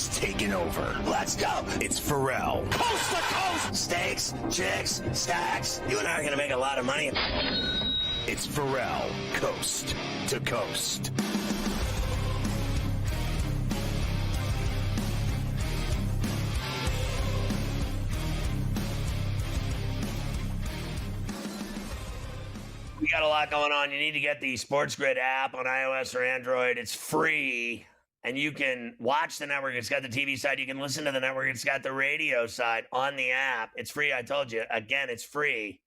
has taken over. Let's go. It's Ferrall. Coast to coast. Steaks, chicks, stacks. You and I are going to make a lot of money. It's Ferrall, coast to coast. We got a lot going on. You need to get the SportsGrid app on iOS or Android. It's free, and you can watch the network. It's got the TV side. You can listen to the network. It's got the radio side on the app. It's free. I told you. Again, it's free.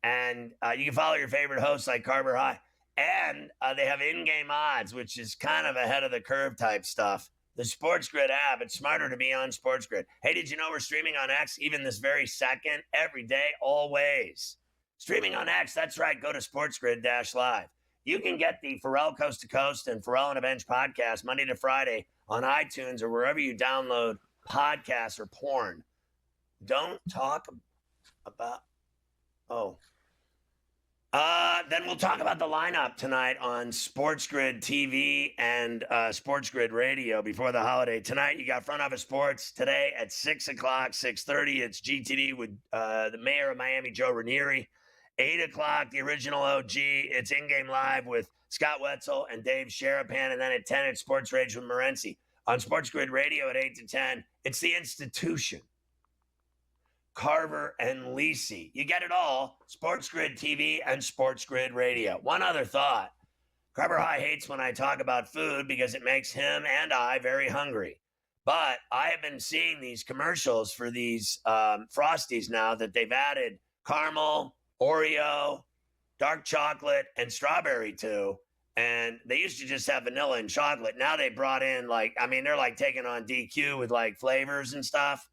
And you can follow your favorite hosts like Carver High. And they have in-game odds, which is kind of ahead of the curve type stuff. The SportsGrid app, it's smarter to be on SportsGrid. Hey, did you know we're streaming on X even this very second? Every day, always. Streaming on X, that's right. Go to SportsGrid-Live. You can get the Ferrall Coast to Coast and Ferrall on a Bench podcast Monday to Friday on iTunes or wherever you download podcasts or porn. Don't talk about... then we'll talk about the lineup tonight on SportsGrid TV and SportsGrid Radio before the holiday. Tonight, you got Front Office Sports. Today at 6 o'clock, 6:30, it's GTD with the mayor of Miami, Joe Ranieri. 8 o'clock, the original OG. It's In-Game Live with Scott Wetzel and Dave Sherapan. And then at 10, it's Sports Rage with Morency. On SportsGrid Radio at 8 to 10, it's The Institution. Carver and Lisi. You get it all. SportsGrid TV and SportsGrid Radio. One other thought. Carver High hates when I talk about food because it makes him and I very hungry. But I have been seeing these commercials for these Frosties now that they've added caramel, Oreo, dark chocolate, and strawberry to. And they used to just have vanilla and chocolate. Now they brought in they're like taking on DQ with like flavors and stuff.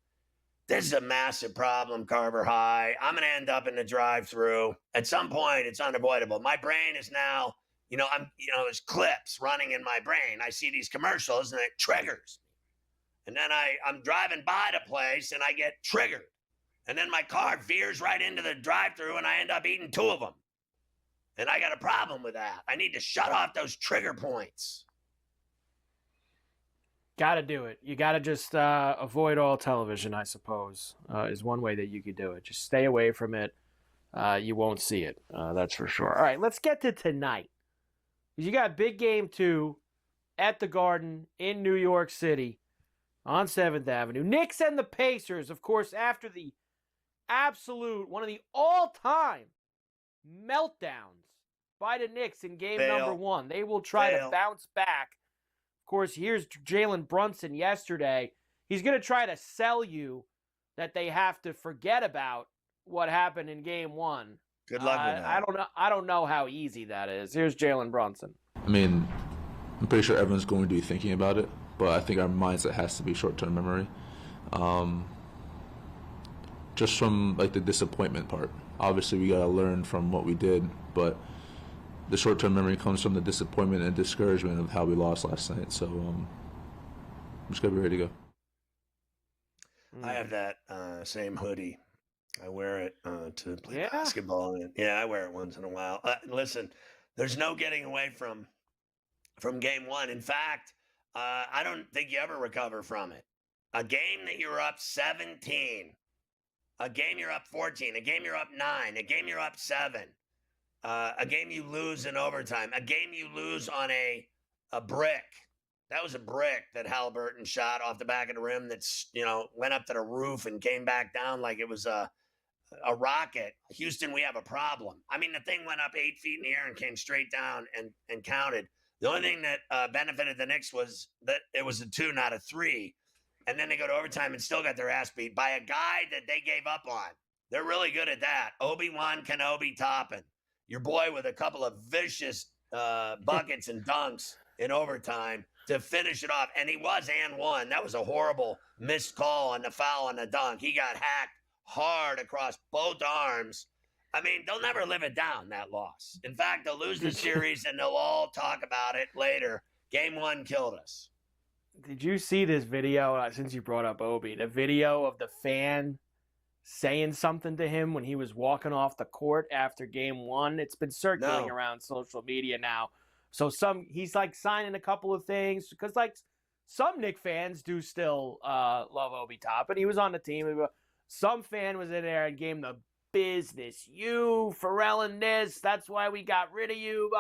This is a massive problem, Carver High. I'm going to end up in the drive-thru. At some point, it's unavoidable. My brain is now, there's clips running in my brain. I see these commercials and it triggers me. And then I'm driving by the place and I get triggered. And then my car veers right into the drive-thru and I end up eating 2 of them. And I got a problem with that. I need to shut off those trigger points. Got to do it. You got to just avoid all television, I suppose, is one way that you could do it. Just stay away from it. You won't see it. That's for sure. All right, let's get to tonight. You got big game 2 at the Garden in New York City on 7th Avenue. Knicks and the Pacers, of course, after the one of the all-time meltdowns by the Knicks in game number 1. They will try to bounce back. Of course, here's Jalen Brunson yesterday. He's going to try to sell you that they have to forget about what happened in game 1. Good luck with that. I don't know how easy that is. Here's Jalen Brunson. I mean, I'm pretty sure everyone's going to be thinking about it, but I think our mindset has to be short-term memory. Just from the disappointment part. Obviously, we got to learn from what we did, but the short-term memory comes from the disappointment and discouragement of how we lost last night. So I'm just going to be ready to go. I have that same hoodie. I wear it to play basketball. Yeah, I wear it once in a while. Listen, there's no getting away from game 1. In fact, I don't think you ever recover from it. A game that you're up 17, a game you're up 14, a game you're up 9, a game you're up 7, a game you lose in overtime, a game you lose on a brick. That was a brick that Halliburton shot off the back of the rim that's, went up to the roof and came back down like it was a rocket. Houston, we have a problem. I mean, the thing went up 8 feet in the air and came straight down and counted. The only thing that benefited the Knicks was that it was a 2, not a 3. And then they go to overtime and still got their ass beat by a guy that they gave up on. They're really good at that. Obi-Wan Kenobi Toppin. Your boy with a couple of vicious buckets and dunks in overtime to finish it off. And he was and one. That was a horrible missed call on the foul on the dunk. He got hacked hard across both arms. I mean, they'll never live it down, that loss. In fact, they'll lose the series and they'll all talk about it later. Game 1 killed us. Did you see this video, since you brought up Obi, the video of the fan saying something to him when he was walking off the court after game 1? It's been circulating around social media now. So he's signing a couple of things because some Knicks fans do still love Obi Toppin. He was on the team. Some fan was in there and gave him the business. You, Ferrall, and this. That's why we got rid of you.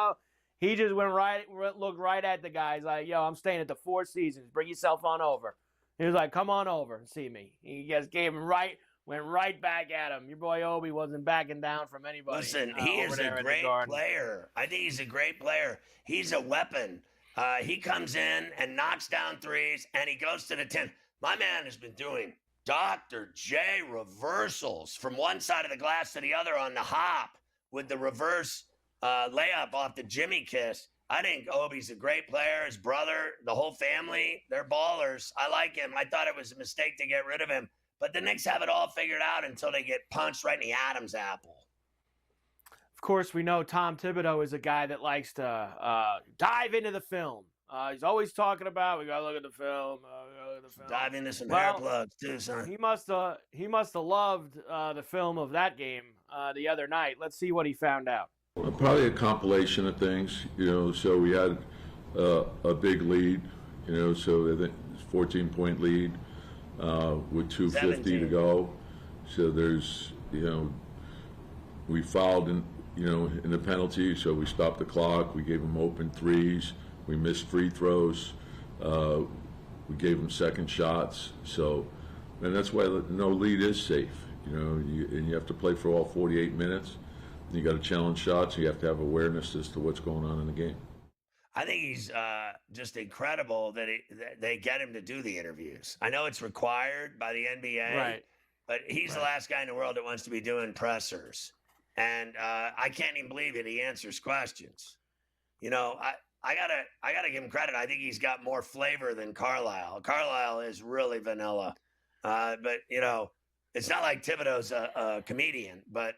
He just looked right at the guy. He's like, yo, I'm staying at the Four Seasons. Bring yourself on over. He was like, come on over and see me. He just went right back at him. Your boy Obi wasn't backing down from anybody. Listen, he is a great player. I think he's a great player. He's a weapon. He comes in and knocks down threes, and he goes to the 10. My man has been doing Dr. J reversals from one side of the glass to the other on the hop with the reverse layup off the Jimmy kiss. I think Obi's a great player. His brother, the whole family, they're ballers. I like him. I thought it was a mistake to get rid of him. But the Knicks have it all figured out until they get punched right in the Adam's apple. Of course, we know Tom Thibodeau is a guy that likes to dive into the film. He's always talking about, we got to look at the film. Dive into some hair plugs, too, son. He must have loved the film of that game the other night. Let's see what he found out. Probably a compilation of things, so we had a big lead, so I think it's 14-point lead with 2:50 to go. So there's, we fouled in the penalty, so we stopped the clock. We gave them open threes. We missed free throws. We gave them second shots. So, and that's why no lead is safe, and you have to play for all 48 minutes. You got to challenge shots. You have to have awareness as to what's going on in the game. I think he's just incredible that they get him to do the interviews. I know it's required by the NBA, right, but he's the last guy in the world that wants to be doing pressers. And I can't even believe it. He answers questions. I gotta give him credit. I think he's got more flavor than Carlisle. Carlisle is really vanilla, but it's not like Thibodeau's a comedian, but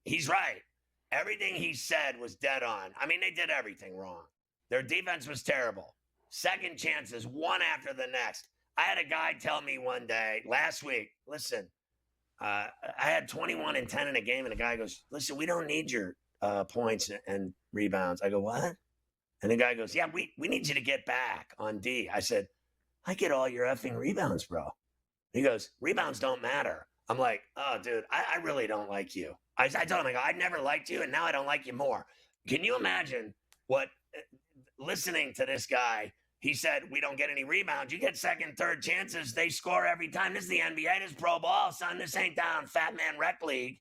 he's right. Everything he said was dead on. I mean, they did everything wrong. Their defense was terrible. Second chances, one after the next. I had a guy tell me one day, last week, listen, I had 21 and 10 in a game, and a guy goes, listen, we don't need your points and rebounds. I go, what? And the guy goes, yeah, we need you to get back on D. I said, I get all your effing rebounds, bro. He goes, rebounds don't matter. I'm like, oh, dude, I really don't like you. I told him, I go, I never liked you, and now I don't like you more. Can you imagine what, listening to this guy, he said, we don't get any rebounds. You get second, third chances. They score every time. This is the NBA. This is pro ball, son. This ain't down Fat Man Rec League.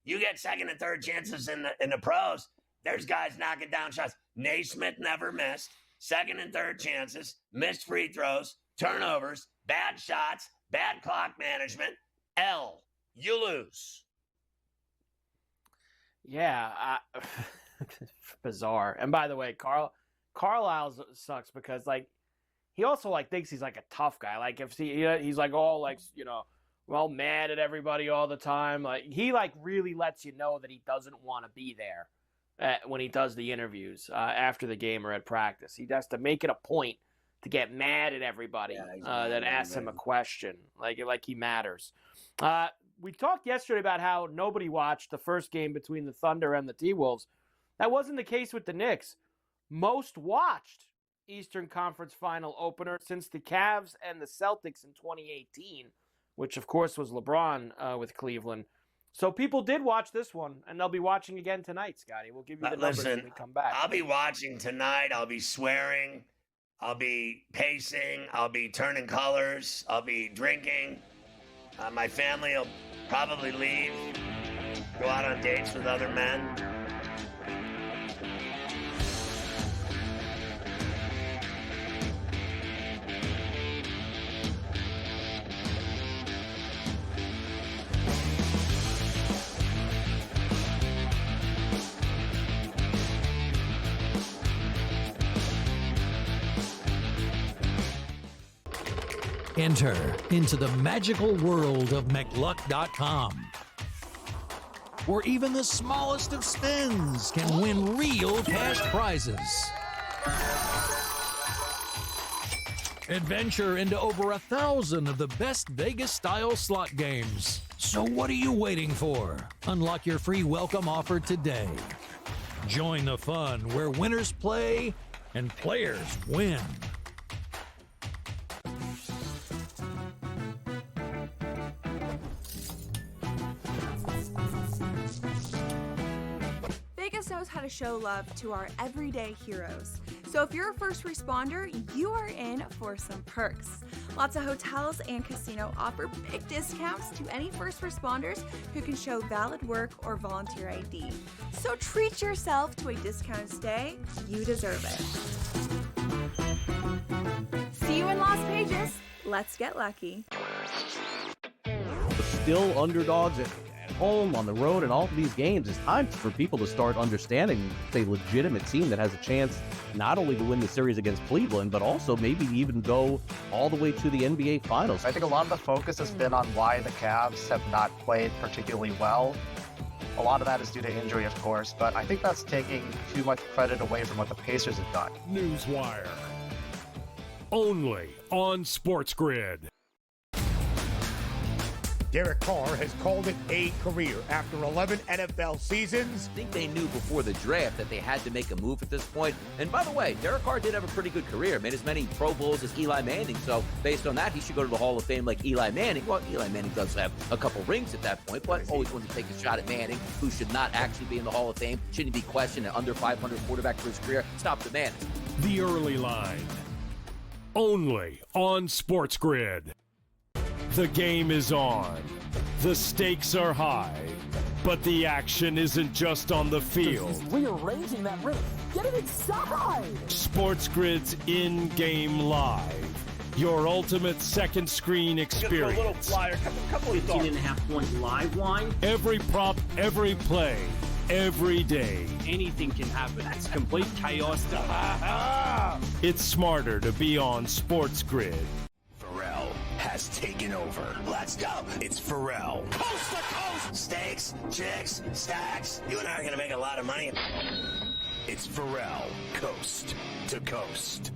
You get second and third chances in the pros. There's guys knocking down shots. Naismith never missed. Second and third chances, missed free throws, turnovers, bad shots, bad clock management. You lose. Yeah, bizarre. And by the way, Carlisle sucks because he also thinks he's a tough guy. If he's all well mad at everybody all the time. He really lets you know that he doesn't want to be there when he does the interviews after the game or at practice. He has to make it a point to get mad at everybody that asks him a question, like he matters. We talked yesterday about how nobody watched the first game between the Thunder and the T-Wolves. That wasn't the case with the Knicks. Most watched Eastern Conference Final opener since the Cavs and the Celtics in 2018, which of course was LeBron with Cleveland. So people did watch this one, and they'll be watching again tonight, Scotty. We'll give you the numbers when we come back. I'll be watching tonight. I'll be swearing. I'll be pacing. I'll be turning colors. I'll be drinking. My family will probably leave, go out on dates with other men. Enter into the magical world of McLuck.com, where even the smallest of spins can win real cash prizes. Adventure into over 1,000 of the best Vegas-style slot games. So what are you waiting for? Unlock your free welcome offer today. Join the fun where winners play and players win. how to show love to our everyday heroes. So if you're a first responder, you are in for some perks. Lots of hotels and casino offer big discounts to any first responders who can show valid work or volunteer ID. So treat yourself to a discounted stay. You deserve it. See you in Las Vegas. Let's get lucky. Still underdogs at home, on the road, and all of these games. It's time for people to start understanding it's a legitimate team that has a chance not only to win the series against Cleveland, but also maybe even go all the way to the NBA Finals. I think a lot of the focus has been on why the Cavs have not played particularly well. A lot of that is due to injury, of course, but I think that's taking too much credit away from what the Pacers have done. Newswire. Only on SportsGrid. Derek Carr has called it a career after 11 NFL seasons. I think they knew before the draft that they had to make a move at this point. And by the way, Derek Carr did have a pretty good career, made as many Pro Bowls as Eli Manning. So based on that, he should go to the Hall of Fame like Eli Manning. Well, Eli Manning does have a couple rings at that point, but always wants to take a shot at Manning, who should not actually be in the Hall of Fame. Shouldn't be questioned an under 500 quarterback for his career. Stop the man. The Early Line. Only on SportsGrid. The game is on. The stakes are high, but the action isn't just on the field. He's rearranging that rim. Get it inside! SportsGrid's in-game live. Your ultimate second screen experience. A little flyer, couple of 15.5-point live line. Every prop, every play, every day. Anything can happen. It's complete chaos. It's smarter to be on SportsGrid. Ferrall has taken over. Let's go. It's Ferrall. Coast to coast. Steaks, chicks, stacks. You and I are going to make a lot of money. It's Ferrall. Coast to coast.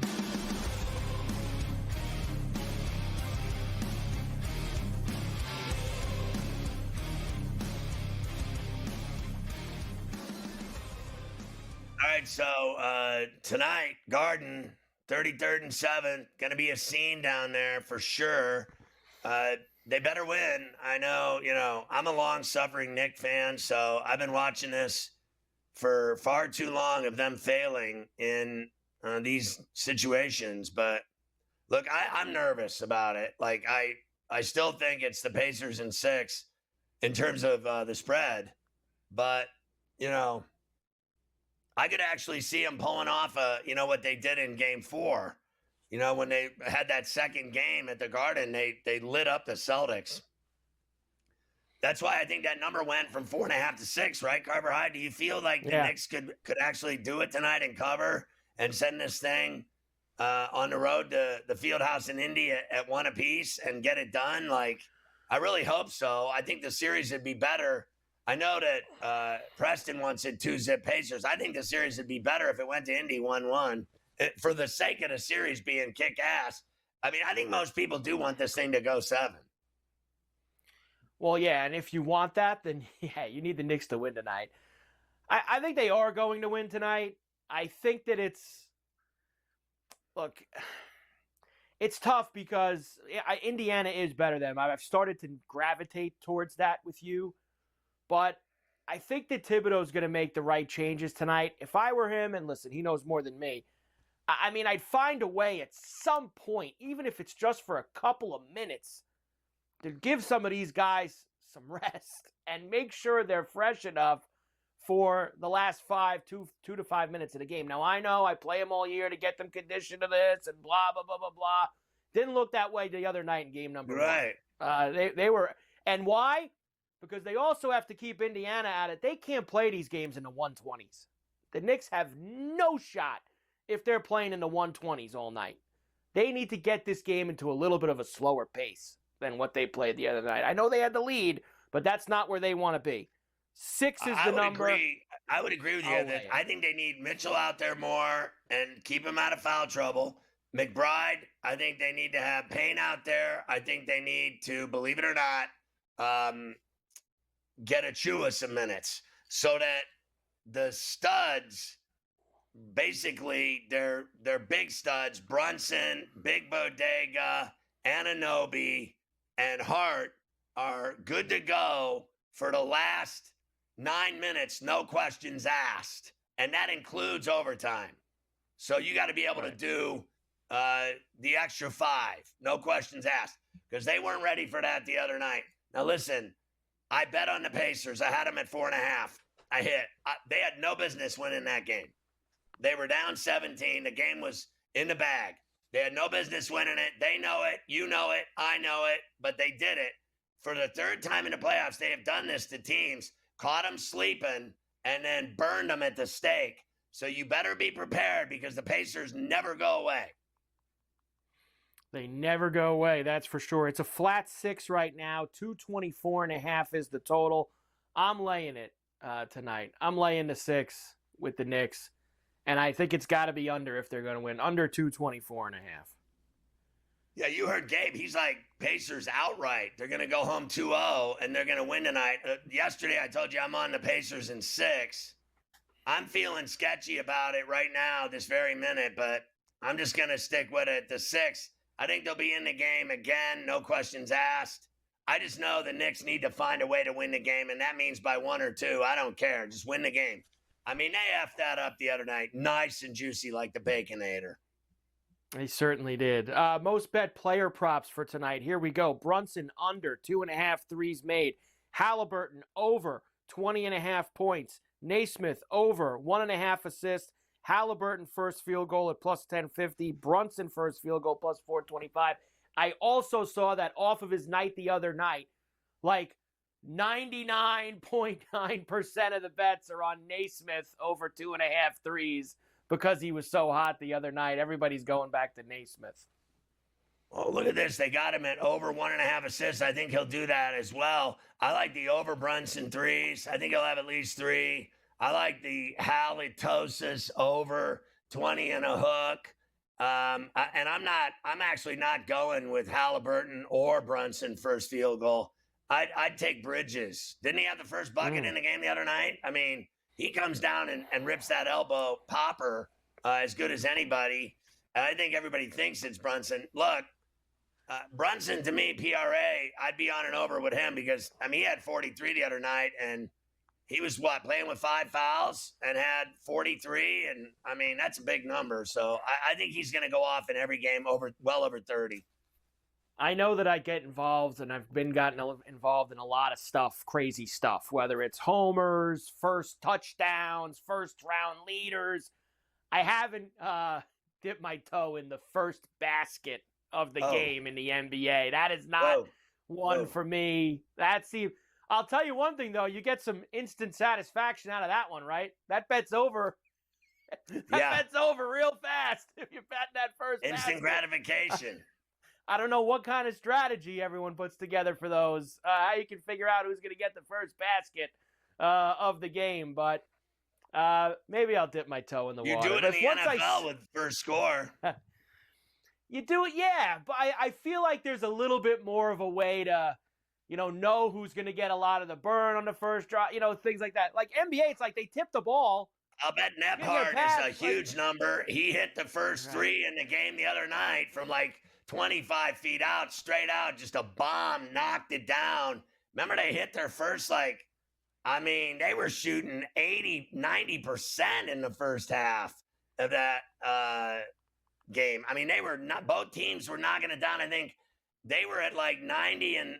All right, so tonight, Garden, 33rd and 7th, going to be a scene down there for sure. They better win. I know, I'm a long-suffering Knicks fan, so I've been watching this for far too long of them failing in these situations. But, look, I'm nervous about it. Like, I still think it's the Pacers in 6 in terms of the spread. But, I could actually see them pulling off, what they did in Game 4. When they had that second game at the Garden, they lit up the Celtics. That's why I think that number went from 4.5 to 6, right, Carver High? Do you feel like the Knicks could actually do it tonight and cover and send this thing on the road to the Fieldhouse in Indy at 1 apiece and get it done? Like, I really hope so. I think the series would be better. I know that Preston wants it 2-zip Pacers. I think the series would be better if it went to Indy 1-1 for the sake of the series being kick-ass. I mean, I think most people do want this thing to go 7. Well, yeah, and if you want that, then, you need the Knicks to win tonight. I think they are going to win tonight. I think that it's tough because Indiana is better than them. I've started to gravitate towards that with you. But I think that Thibodeau's going to make the right changes tonight. If I were him, and listen, he knows more than me, I mean, I'd find a way at some point, even if it's just for a couple of minutes, to give some of these guys some rest and make sure they're fresh enough for the last 2 to 5 minutes of the game. Now, I know I play them all year to get them conditioned to this and blah, blah, blah, blah, blah. Didn't look that way the other night in game number 1. They were, and why? Because they also have to keep Indiana at it. They can't play these games in the 120s. The Knicks have no shot if they're playing in the 120s all night. They need to get this game into a little bit of a slower pace than what they played the other night. I know they had the lead, but that's not where they want to be. 6 is the number. I would agree with you. I think they need Mitchell out there more and keep him out of foul trouble. McBride, I think they need to have Payne out there. I think they need to, believe it or not, get Achua some minutes so that the studs, basically their big studs, Brunson, Big Bodega, Anunoby, and Hart are good to go for the last 9 minutes, no questions asked. and that includes overtime. So you got to be able to do the extra 5, no questions asked, because they weren't ready for that the other night. Now listen, I bet on the Pacers. I had them at 4.5. I hit. They had no business winning that game. They were down 17. The game was in the bag. They had no business winning it. They know it. You know it. I know it. But they did it. For the third time in the playoffs, they have done this to teams, caught them sleeping, and then burned them at the stake. So you better be prepared because the Pacers never go away. They never go away, that's for sure. It's a flat 6 right now. 224.5 is the total. I'm laying it tonight. I'm laying the 6 with the Knicks. And I think it's got to be under if they're going to win. Under 224.5. Yeah, you heard Gabe. He's like, Pacers outright. They're going to go home 2-0, and they're going to win tonight. Yesterday, I told you I'm on the Pacers in 6. I'm feeling sketchy about it right now, this very minute, but I'm just going to stick with it. The 6, I think they'll be in the game again, no questions asked. I just know the Knicks need to find a way to win the game, and that means by 1 or 2. I don't care. Just win the game. I mean, they effed that up the other night. Nice and juicy like the Baconator. He certainly did. Most bet player props for tonight. Here we go. Brunson under 2.5 threes made. Halliburton over 20.5 points. Naismith over 1.5 assists. Halliburton first field goal at plus 1050. Brunson first field goal plus 425. I also saw that off of his night the other night, like 99.9% of the bets are on Naismith over 2.5 threes because he was so hot the other night. Everybody's going back to Naismith. Oh, look at this. They got him at over 1.5 assists. I think he'll do that as well. I like the over Brunson threes. I think he'll have at least 3. I like the halitosis over 20 and a hook. I'm actually not going with Halliburton or Brunson first field goal. I'd take Bridges. Didn't he have the first bucket in the game the other night? I mean, he comes down and rips that elbow popper as good as anybody. I think everybody thinks it's Brunson. Look, Brunson, to me, PRA, I'd be on and over with him because, I mean, he had 43 the other night, and he was, playing with 5 fouls and had 43, and, I mean, that's a big number. So I think he's going to go off in every game well over 30. I know that I get involved, and I've gotten involved in a lot of stuff, crazy stuff, whether it's homers, first touchdowns, first-round leaders. I haven't dipped my toe in the first basket of the game in the NBA. That is not one for me. I'll tell you one thing, though. You get some instant satisfaction out of that one, right? That bet's over. Bet's over real fast if you bet that first instant gratification. I don't know what kind of strategy everyone puts together for those, how you can figure out who's going to get the first basket of the game, but maybe I'll dip my toe in the water. You do it in the NFL with first score. You do it, yeah, but I feel like there's a little bit more of a way to, know who's going to get a lot of the burn on the first draw, things like that. Like NBA, it's like they tip the ball. I'll bet Nebhard is a huge number. He hit the first 3 in the game the other night from 25 feet out, straight out, just a bomb, knocked it down. Remember they hit their first, they were shooting 80, 90% in the first half of that game. I mean, both teams were knocking it down. I think they were at 90 and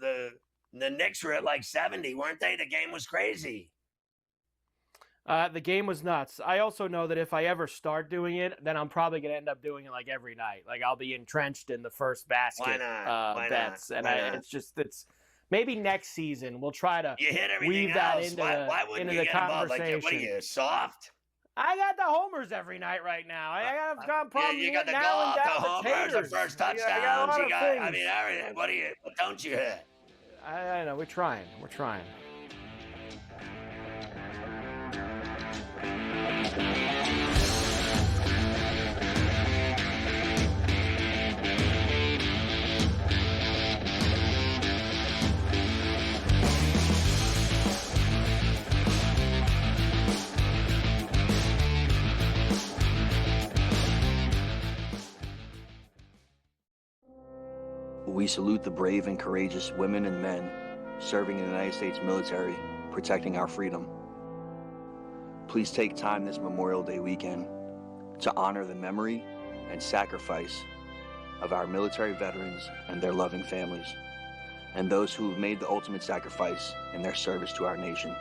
the Knicks were at 70, weren't they? The game was crazy. The game was nuts. I also know that if I ever start doing it, then I'm probably going to end up doing it every night. I'll be entrenched in the first basket bets. And it's maybe next season we'll try to weave that into the conversation. What are you, soft? I got the homers every night right now. I got problems. You got the golf, the homers, the first touchdowns. Everything. What don't you hit? I know. We're trying. We salute the brave and courageous women and men serving in the United States military, protecting our freedom. please take time this Memorial Day weekend to honor the memory and sacrifice of our military veterans and their loving families, and those who have made the ultimate sacrifice in their service to our nation.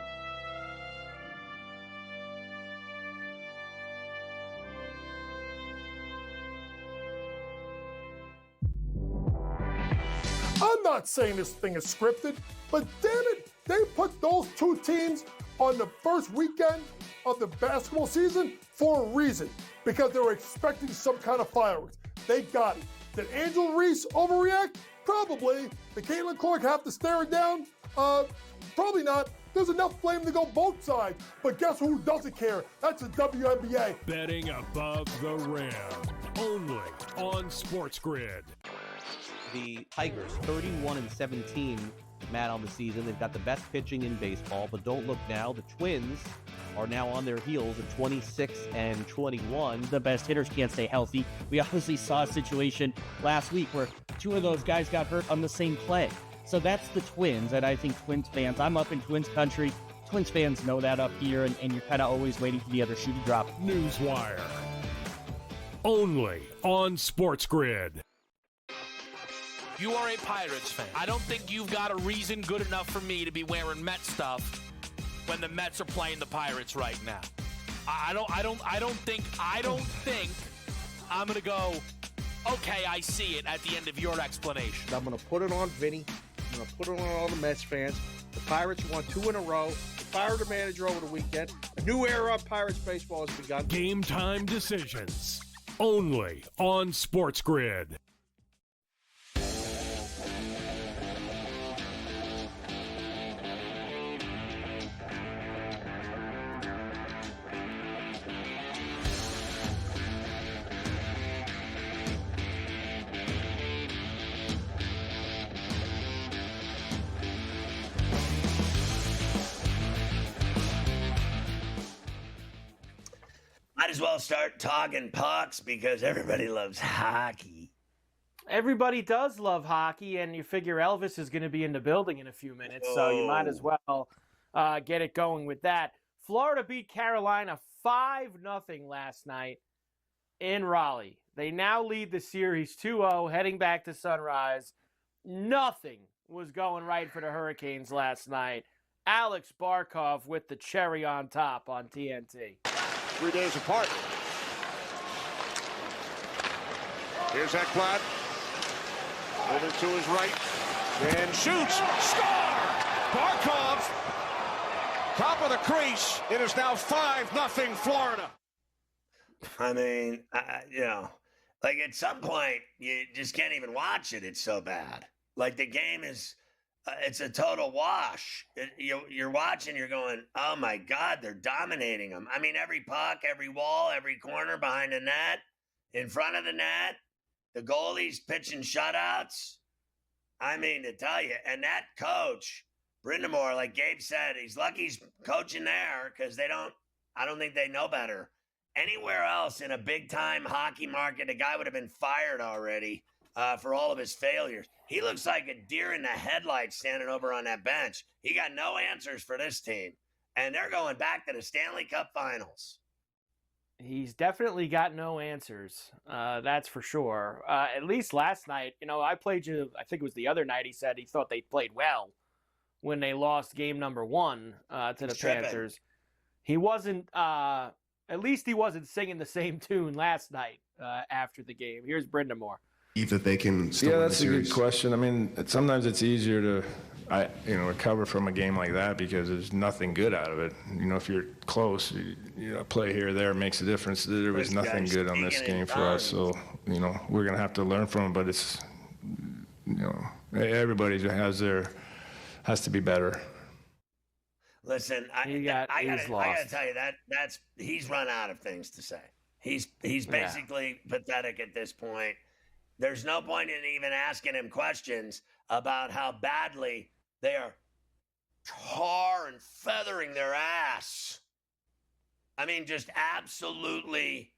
I'm not saying this thing is scripted, but damn it, they put those two teams on the first weekend of the basketball season for a reason, because they were expecting some kind of fireworks. They got it. Did Angel Reese overreact? Probably. Did Caitlin Clark have to stare it down? Probably not. There's enough blame to go both sides. But guess who doesn't care? That's the WNBA. Betting above the rim. Only on SportsGrid. The Tigers, 31-17, Matt, on the season. They've got the best pitching in baseball, but don't look now. The Twins are now on their heels at 26-21. The best hitters can't stay healthy. We obviously saw a situation last week where two of those guys got hurt on the same play. So that's the Twins, and I think Twins fans, I'm up in Twins country. Twins fans know that up here, and you're kind of always waiting for the other shoe to drop. Newswire. Only on SportsGrid. You are a Pirates fan. I don't think you've got a reason good enough for me to be wearing Met stuff when the Mets are playing the Pirates right now. I don't think I'm gonna go, okay, I see it at the end of your explanation. I'm gonna put it on Vinny. I'm gonna put it on all the Mets fans. The Pirates won 2 in a row. They fired the manager over the weekend. A new era of Pirates baseball has begun. Game time decisions. Only on SportsGrid. Might as well start talking pucks because everybody loves hockey. Everybody does love hockey, and you figure Elvis is going to be in the building in a few minutes, so you might as well get it going with that. Florida beat Carolina 5-0 last night in Raleigh. They now lead the series 2-0, heading back to Sunrise. Nothing was going right for the Hurricanes last night. Alex Barkov with the cherry on top on TNT. 3 days apart. Here's Ekblad. Over to his right. And shoots. Score! Barkov. Top of the crease. It is now 5-0 Florida. I mean, like at some point, you just can't even watch it. It's so bad. Like the game is... it's a total wash. You're watching, you're going, oh my God, they're dominating them. I mean, every puck, every wall, every corner behind the net, in front of the net, the goalies pitching shutouts. I mean, to tell you, and that coach, Brindamore, like Gabe said, he's lucky he's coaching there because I don't think they know better. Anywhere else in a big time hockey market, the guy would have been fired already for all of his failures. He looks like a deer in the headlights standing over on that bench. He got no answers for this team. And they're going back to the Stanley Cup Finals. He's definitely got no answers. That's for sure. At least last night, I played you, I think it was the other night, he said he thought they played well when they lost game number 1 to the Panthers. He wasn't, at least he wasn't singing the same tune last night after the game. Here's Brindamore. That they can still win the series? That's a good question. I mean, sometimes it's easier to, recover from a game like that because there's nothing good out of it. If you're close, a play here or there makes a difference. There was nothing good on this game for us, so we're gonna have to learn from it. But it's, everybody has to be better. Listen, I gotta tell you that's he's run out of things to say. He's basically pathetic at this point. There's no point in even asking him questions about how badly they are tar and feathering their ass. I mean, just absolutely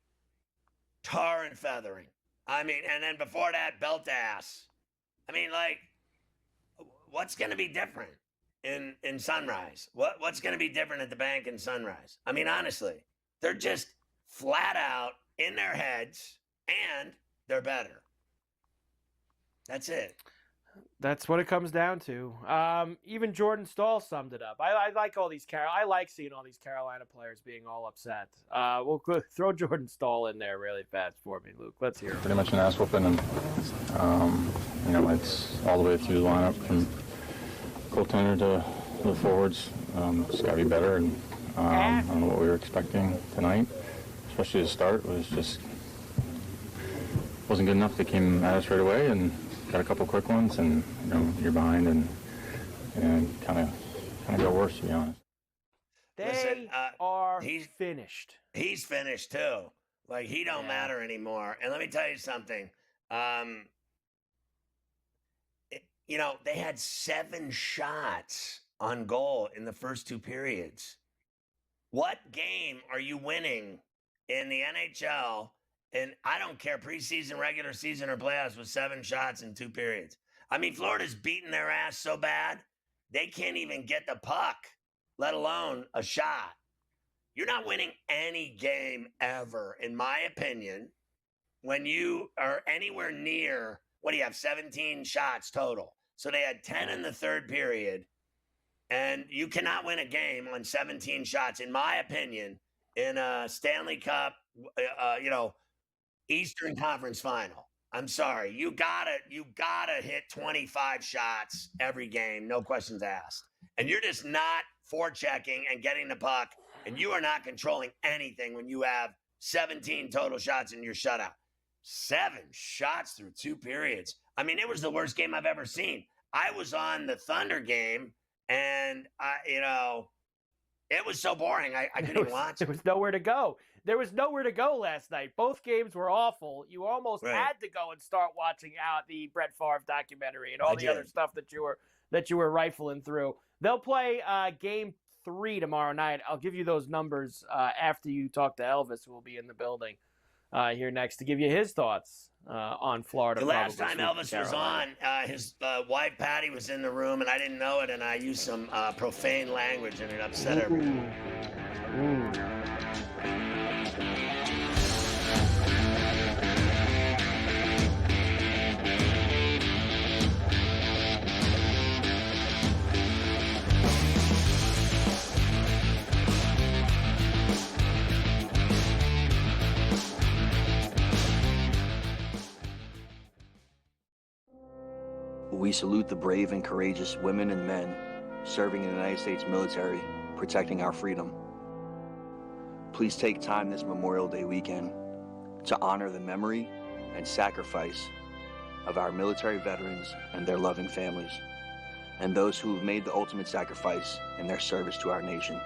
tar and feathering. I mean, and then before that, belt ass. I mean, like, what's going to be different in Sunrise? What's going to be different at the bank in Sunrise? I mean, honestly, they're just flat out in their heads, and they're better. That's it. That's what it comes down to. Even Jordan Stahl summed it up. I like all these I like seeing all these Carolina players being all upset. We'll throw Jordan Stahl in there really fast for me, Luke. Let's hear it. Pretty much an ass whooping, and it's all the way through the lineup from goaltender to the forwards. It's got to be better, and I don't know what we were expecting tonight, especially the start was just wasn't good enough. They came at us right away and got a couple quick ones, and you're behind, and kind of got worse, to be honest. They are finished. He's finished too. Like, he don't matter anymore. And let me tell you something. They had 7 shots on goal in the first 2 periods. What game are you winning in the NHL? And I don't care, preseason, regular season, or playoffs, with 7 shots in 2 periods. I mean, Florida's beating their ass so bad, they can't even get the puck, let alone a shot. You're not winning any game ever, in my opinion, when you are anywhere near, 17 shots total. So they had 10 in the 3rd period, and you cannot win a game on 17 shots, in my opinion, in a Stanley Cup, Eastern Conference final. I'm sorry. You gotta hit 25 shots every game, no questions asked. And you're just not forechecking and getting the puck, and you are not controlling anything when you have 17 total shots in your shutout. 7 shots through 2 periods. I mean, it was the worst game I've ever seen. I was on the Thunder game, and it was so boring. I couldn't even watch it. There was nowhere to go. There was nowhere to go last night. Both games were awful. You almost had to go and start watching out the Brett Favre documentary and all the other stuff that you were rifling through. They'll play game 3 tomorrow night. I'll give you those numbers after you talk to Elvis, who will be in the building here next to give you his thoughts on Florida. The last time Elvis was on, his wife Patty was in the room, and I didn't know it, and I used some profane language, and it upset everyone. We salute the brave and courageous women and men serving in the United States military, protecting our freedom. Please take time this Memorial Day weekend to honor the memory and sacrifice of our military veterans and their loving families, and those who have made the ultimate sacrifice in their service to our nation.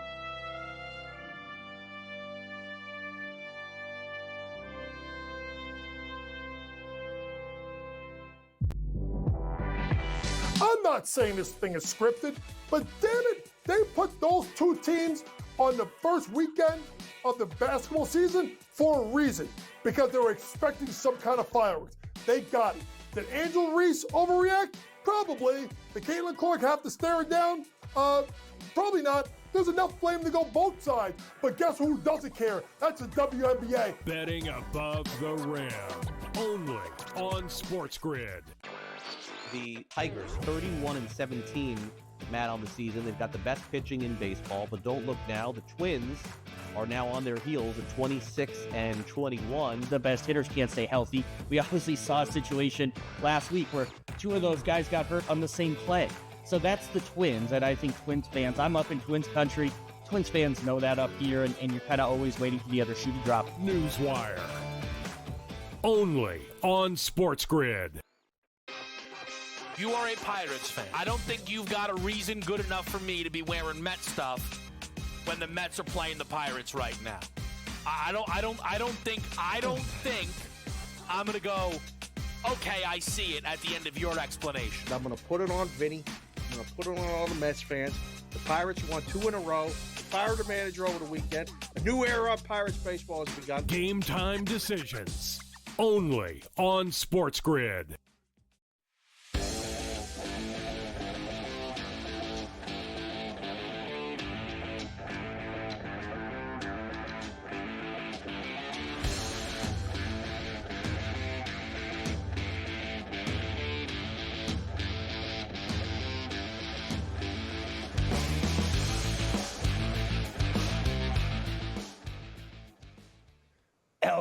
I'm not saying this thing is scripted, but damn it, they put those 2 teams on the first weekend of the basketball season for a reason, because they were expecting some kind of fireworks. They got it. Did Angel Reese overreact? Probably. Did Caitlin Clark have to stare it down? Probably not. There's enough blame to go both sides. But guess who doesn't care? That's the WNBA. Betting above the rim. Only on SportsGrid. The Tigers, 31-17, Matt, on the season. They've got the best pitching in baseball, but don't look now. The Twins are now on their heels at 26-21. The best hitters can't stay healthy. We obviously saw a situation last week where 2 of those guys got hurt on the same play. So that's the Twins, and I think Twins fans, I'm up in Twins country. Twins fans know that up here, and you're kind of always waiting for the other shoe to drop. Newswire. Only on SportsGrid. You are a Pirates fan. I don't think you've got a reason good enough for me to be wearing Met stuff when the Mets are playing the Pirates right now. I don't think I'm gonna go, okay, I see it at the end of your explanation. I'm gonna put it on Vinny. I'm gonna put it on all the Mets fans. The Pirates won 2 in a row. They fired the manager over the weekend. A new era of Pirates baseball has begun. Game time decisions. Only on SportsGrid.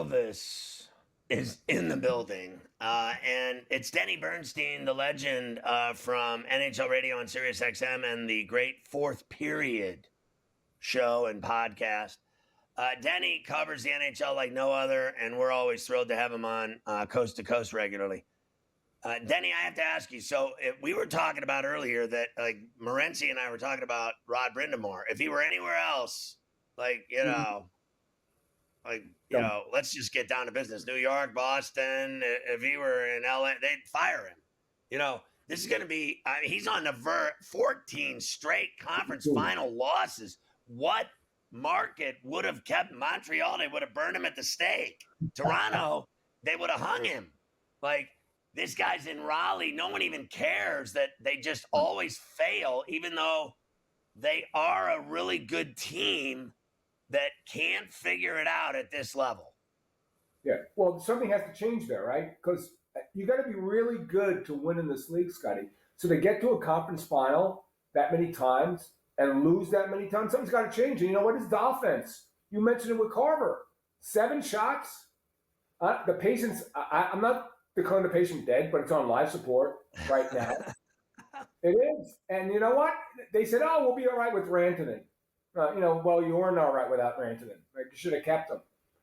Elvis is in the building, and it's Denny Bernstein, the legend from NHL Radio and Sirius XM and the great Fourth Period show and podcast. Denny covers the NHL like no other, and we're always thrilled to have him on Coast to Coast regularly. Denny, I have to ask you. So we were talking about earlier that like Morency and I were talking about Rod Brind'Amour. If he were anywhere else, like let's just get down to business. New York, Boston. If he were in LA, they'd fire him. This is going to be. He's on the 14 straight conference final losses. What market would have kept Montreal? They would have burned him at the stake. Toronto, they would have hung him. Like, this guy's in Raleigh. No one even cares that they just always fail, even though they are a really good team that can't figure it out at this level. Yeah, well, something has to change there, right? Because you got to be really good to win in this league, Scotty. So to get to a conference final that many times and lose that many times, something's got to change. And you know what? It's the offense. You mentioned it with Carver. 7 shots. The patient's I'm not declaring the patient dead, but it's on life support right now. It is. And you know what? They said, oh, we'll be all right with Rantanen. Well, you weren't all right without Rantanen. Right? You should have kept him.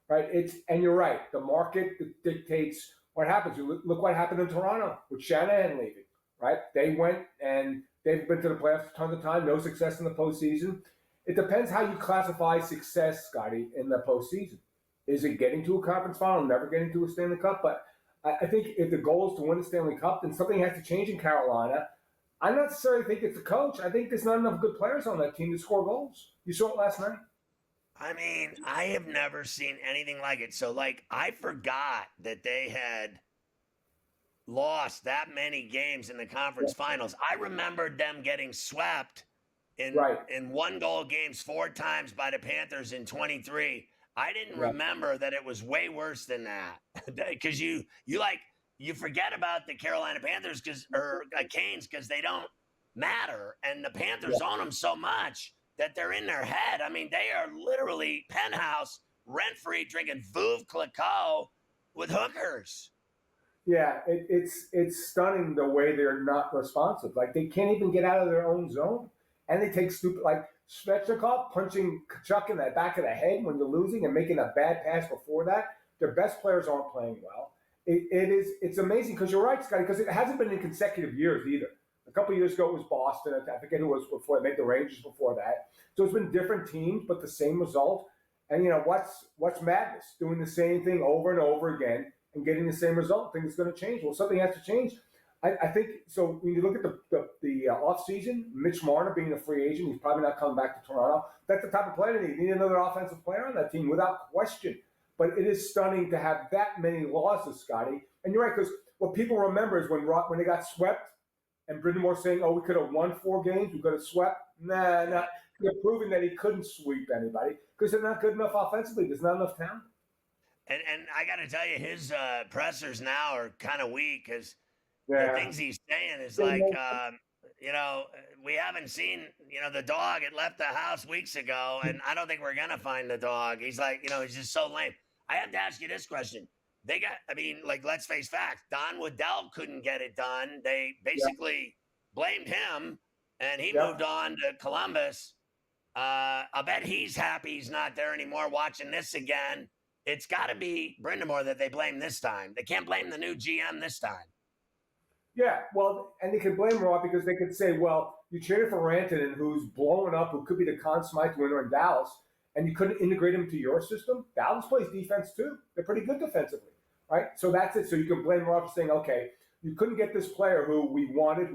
Right? And you're right. The market dictates what happens. Look what happened in Toronto with Shanahan leaving. Right? They went and they've been to the playoffs a ton of time. No success in the postseason. It depends how you classify success, Scotty, in the postseason. Is it getting to a conference final, never getting to a Stanley Cup? But I think if the goal is to win the Stanley Cup, then something has to change in Carolina. I don't necessarily think it's the coach. I think there's not enough good players on that team to score goals. You saw it last night. I mean, I have never seen anything like it. So, I forgot that they had lost that many games in the conference finals. I remembered them getting swept in 1-goal games 4 times by the Panthers in 23. I didn't remember that it was way worse than that, because you forget about the Carolina Panthers or Canes because they don't matter, and the Panthers own them so much that they're in their head. I mean, they are literally penthouse rent-free drinking Veuve Clicquot with hookers. Yeah, it's stunning the way they're not responsive. Like, they can't even get out of their own zone, and they take stupid Svechnikov punching Kachuk in the back of the head when you're losing and making a bad pass before that. Their best players aren't playing well. It's amazing because you're right, Scotty, because it hasn't been in consecutive years either. A couple of years ago, it was Boston. I forget who it was before. They made the Rangers before that. So it's been different teams, but the same result. And, what's madness? Doing the same thing over and over again and getting the same result. I think it's going to change. Well, something has to change. I think so. When you look at the offseason, Mitch Marner being a free agent, he's probably not coming back to Toronto. That's the type of player they need. You need another offensive player on that team without question. But it is stunning to have that many losses, Scotty. And you're right, because what people remember is when they got swept and Brind'Amour saying, oh, we could have won 4 games, we could have swept. Nah. They're proving that he couldn't sweep anybody because they're not good enough offensively. There's not enough talent. And I got to tell you, his pressers now are kind of weak because the things he's saying is we haven't seen, the dog. It left the house weeks ago, and I don't think we're going to find the dog. He's he's just so lame. I have to ask you this question. Let's face facts. Don Waddell couldn't get it done. They basically blamed him, and he moved on to Columbus. I bet he's happy he's not there anymore watching this again. It's got to be Brind'Amour that they blame this time. They can't blame the new GM this time. Yeah, well, and they can blame Raw because they could say, well, you traded for Rantanen, who's blowing up, who could be the Conn Smythe winner in Dallas, and you couldn't integrate him to your system. Dallas plays defense too. They're pretty good defensively, right? So that's it. So you can blame Raw for saying, okay, you couldn't get this player who we wanted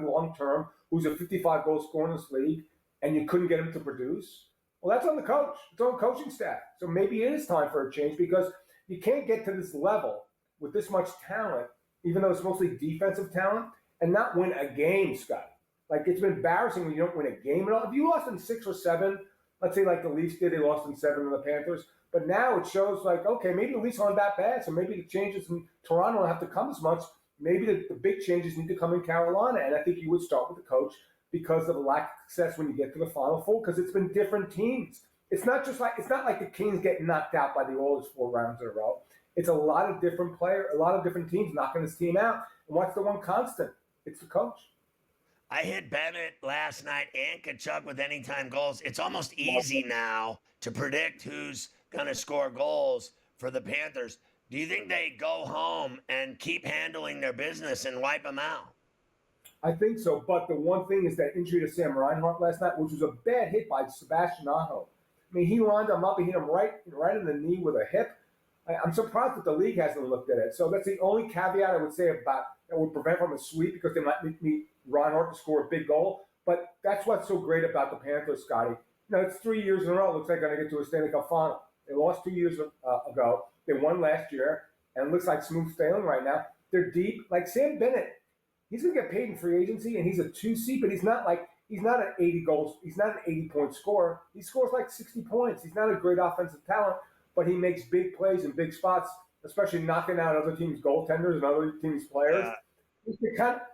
long-term, who's a 55-goal scorer in this league, and you couldn't get him to produce. Well, that's on the coach. It's on the coaching staff. So maybe it is time for a change because you can't get to this level with this much talent, even though it's mostly defensive talent, and not win a game, Scott. It's been embarrassing when you don't win a game at all. If you lost in 6 or 7, let's say like the Leafs did, they lost in 7 to the Panthers. But now it shows okay, maybe the Leafs aren't that bad, so maybe the changes in Toronto don't have to come as much. Maybe the big changes need to come in Carolina, and I think you would start with the coach because of the lack of success when you get to the Final Four, because it's been different teams. It's not like the Kings getting knocked out by the Oilers 4 rounds in a row. It's a lot of different teams knocking this team out. And what's the one constant? It's the coach. I hit Bennett last night and Kachuk with anytime goals. It's almost easy now to predict who's going to score goals for the Panthers. Do you think they go home and keep handling their business and wipe them out? I think so, but the one thing is that injury to Sam Reinhart last night, which was a bad hit by Sebastian Aho. I mean, he lined him up, he hit him right in the knee with a hip. I'm surprised that the league hasn't looked at it. So that's the only caveat I would say about that would prevent from a sweep, because they might need Reinhart to score a big goal. But that's what's so great about the Panthers, Scotty. It's 3 years in a row. It looks like they're going to get to a Stanley Cup final. They lost 2 years ago. They won last year, and it looks like smooth sailing right now. They're deep. Like Sam Bennett, he's going to get paid in free agency, and he's a 2C, but he's not an 80 goals. He's not an 80-point scorer. He scores like 60 points. He's not a great offensive talent, but he makes big plays in big spots, especially knocking out other teams' goaltenders and other teams' players.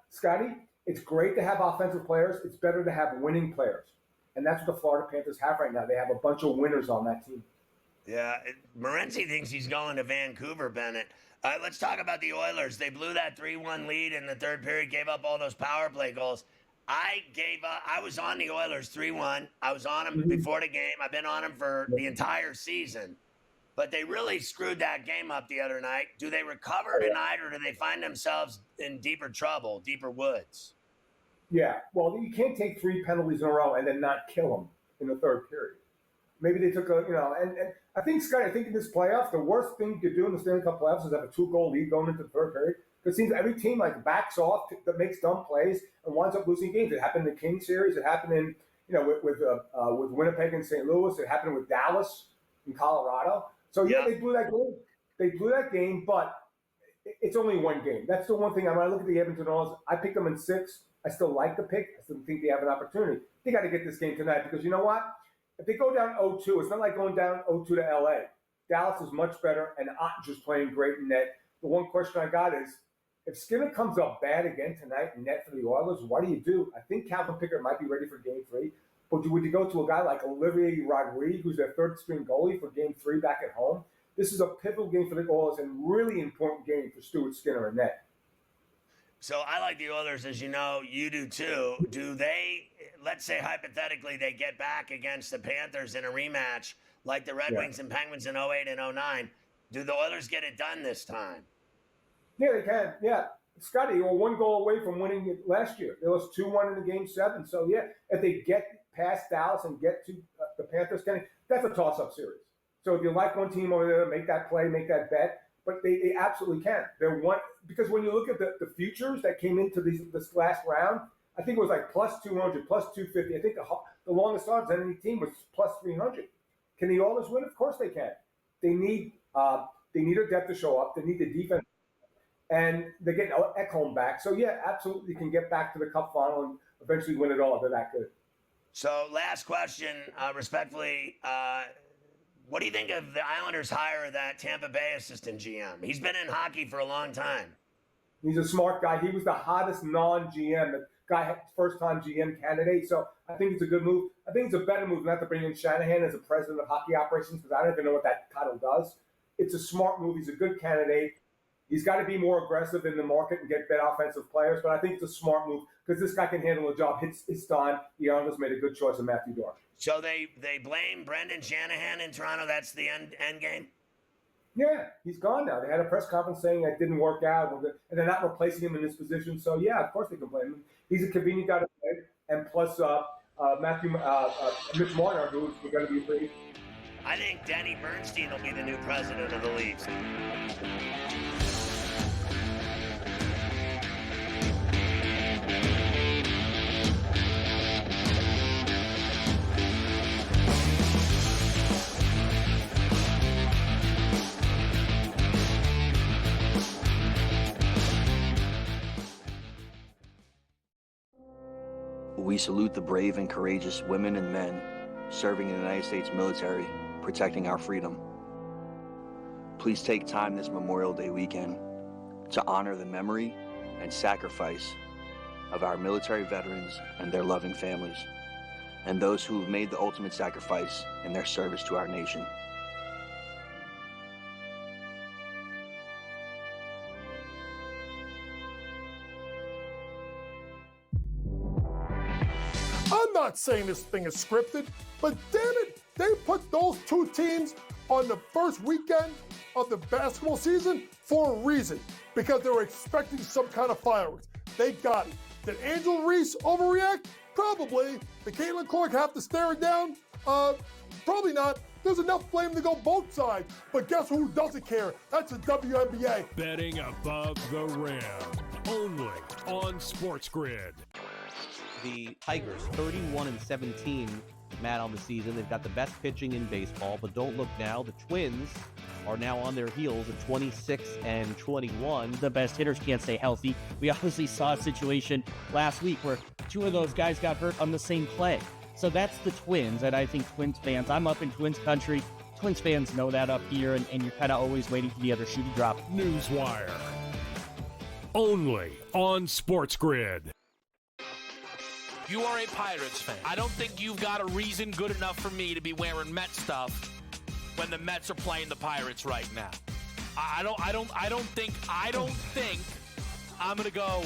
Scotty, it's great to have offensive players. It's better to have winning players. And that's what the Florida Panthers have right now. They have a bunch of winners on that team. Yeah, Morency thinks he's going to Vancouver, Bennett. Let's talk about the Oilers. They blew that 3-1 lead in the third period, gave up all those power play goals. I gave up. I was on the Oilers 3-1. I was on them before the game. I've been on them for the entire season. But they really screwed that game up the other night. Do they recover tonight, or do they find themselves in deeper trouble, deeper woods? Yeah, well, you can't take 3 penalties in a row and then not kill them in the third period. Maybe they took and I think, Scott, in this playoffs, the worst thing you could do in the Stanley Cup playoffs is have a 2-goal lead going into the third period. Because it seems every team backs off, that makes dumb plays, and winds up losing games. It happened in the Kings series. It happened in with Winnipeg and St. Louis. It happened with Dallas in Colorado. So they blew that game. They blew that game, but it's only one game. That's the one thing. When I look at the Edmonton Oilers, I picked them in 6. I still like the pick. I still think they have an opportunity. They got to get this game tonight, because you know what? If they go down 0-2, it's not like going down 0-2 to LA. Dallas is much better, and Ottinger's playing great in net. The one question I got is, if Skinner comes up bad again tonight in net for the Oilers, what do? I think Calvin Pickard might be ready for Game 3. But would you go to a guy like Olivier Rodrigue, who's their third-string goalie, for Game 3 back at home? This is a pivotal game for the Oilers and really important game for Stuart Skinner in net. So I like the Oilers, as you know. You do too. Do they, let's say hypothetically, they get back against the Panthers in a rematch like the Red Wings and Penguins in 08 and 09. Do the Oilers get it done this time? Yeah, they can. Yeah. Scotty, they were 1 goal away from winning it last year. They lost 2-1 in the Game 7. So, yeah, if they get past Dallas and get to the Panthers, that's a toss-up series. So if you like one team over there, make that play, make that bet. But they absolutely can. They're one, because when you look at the futures that came into this last round, I think it was like plus 200, plus 250. I think the longest odds on any team was plus 300. Can the Oilers win? Of course they can. They need their depth to show up. They need the defense. And they're getting Ekholm back. So, yeah, absolutely can get back to the Cup final and eventually win it all if they're that good. So, last question, respectfully, what do you think of the Islanders hire that Tampa Bay assistant GM? He's been in hockey for a long time. He's a smart guy. He was the hottest non-GM, the guy, first-time GM candidate. So I think it's a good move. I think it's a better move not to bring in Shanahan as a president of hockey operations, because I don't even know what that title does. It's a smart move. He's a good candidate. He's got to be more aggressive in the market and get better offensive players, but I think it's a smart move because this guy can handle the job. It's done. The Islanders made a good choice of Matthew Dorn. So they blame Brendan Shanahan in Toronto. That's the end game? Yeah, he's gone now. They had a press conference saying that didn't work out, and they're not replacing him in this position. So, yeah, of course they can blame him. He's a convenient guy to play, and plus Mitch Marner, who's going to be free. I think Danny Bernstein will be the new president of the Leafs. We salute the brave and courageous women and men serving in the United States military, protecting our freedom. Please take time this Memorial Day weekend to honor the memory and sacrifice of our military veterans and their loving families, and those who have made the ultimate sacrifice in their service to our nation. not saying this thing is scripted, but damn it, they put those two teams on the first weekend of the basketball season for a reason, because they were expecting some kind of fireworks. They got it. Did Angel Reese overreact? Probably. Did Caitlin Clark have to stare it down? Probably not. There's enough blame to go both sides. But guess who doesn't care? That's the WNBA. Betting above the rim. Only on SportsGrid. The Tigers, 31-17, Matt, on the season. They've got the best pitching in baseball, but don't look now. The Twins are now on their heels at 26-21. The best hitters can't stay healthy. We obviously saw a situation last week where two of those guys got hurt on the same play. So that's the Twins, and I think Twins fans, I'm up in Twins country. Twins fans know that up here, and you're kind of always waiting for the other shoe to drop. Newswire. Only on SportsGrid. You are a Pirates fan. I don't think you've got a reason good enough for me to be wearing Met stuff when the Mets are playing the Pirates right now. I don't think I'm gonna go,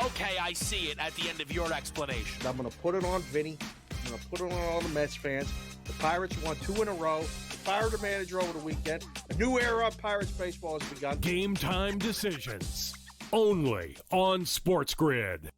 okay, I see it at the end of your explanation. I'm going to put it on Vinny. I'm going to put it on all the Mets fans. The Pirates won 2 in a row. They fired the manager over the weekend. A new era of Pirates baseball has begun. Game time decisions. Only on SportsGrid.